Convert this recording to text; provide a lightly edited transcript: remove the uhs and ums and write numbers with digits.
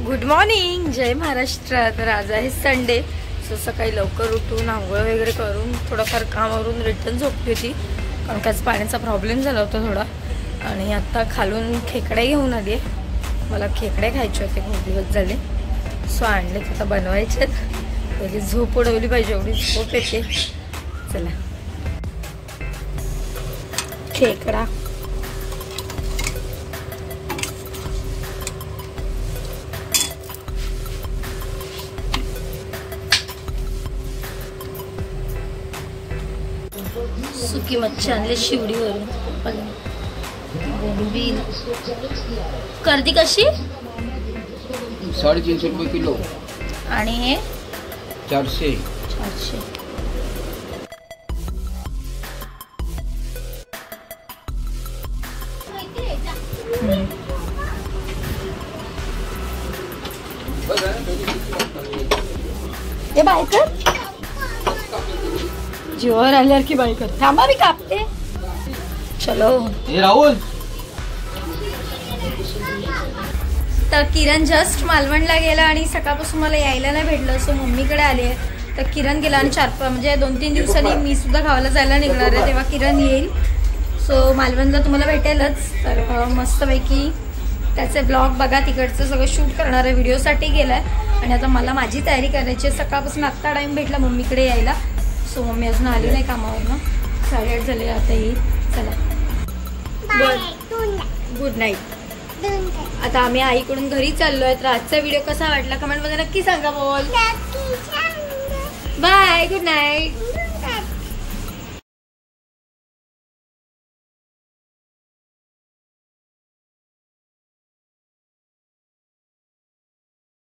Good morning, जय महाराष्ट्र। तर आज आहे संडे, सो सकाळी लवकर उठून आंघोळ वगैरे करून थोडंफार कामावरून रिटर्न झोपली होती, कारण का पाण्याचा प्रॉब्लेम झाला होता थोडा। आणि आत्ता खालून खेकडे घेऊन आली आहे, मला खेकडे खायचे होते, खूप दिवस झाले, सो आणले, आता बनवायचे। पहिली झोप उडवली पाहिजे, एवढी झोप येते। चला, खेकडा सुकी मच्छी आणले शिवडीवरून, बोंबील कर्दी कशी 350 रुपये किलो आणि हे 400। हे बाय कर, जीवावर आल्यावर की बाय कर, थांबा मी कापते। चलो हे राहुल। तर किरण जस्ट मालवणला गेला आणि सकाळपासून मला यायला नाही भेटलं, सो मम्मीकडे आली आहे। तर किरण गेला आणि 2-3 दिवसांनी मी सुद्धा गावाला जायला निघणार आहे, तेव्हा किरण येईल। सो मालवणला तुम्हाला भेटेलच, तर मस्तपैकी त्याचे ब्लॉग बघा, तिकडचं सगळं शूट करणार आहे, व्हिडिओसाठी गेलाय। आणि आता मला माझी तयारी करायची आहे, सकाळपासून आत्ता टाइम भेटला मम्मीकडे यायला, सो मम्मी अजून आली नाही कामावरनं, 8:30 झाले, आता येईल। चला, गुड नाईट। आता आम्ही आईकडून घरी चाललोय। तर आजचा व्हिडिओ कसा वाटला कमेंट मध्ये नक्की सांगा, बोल बाय, गुड नाईट।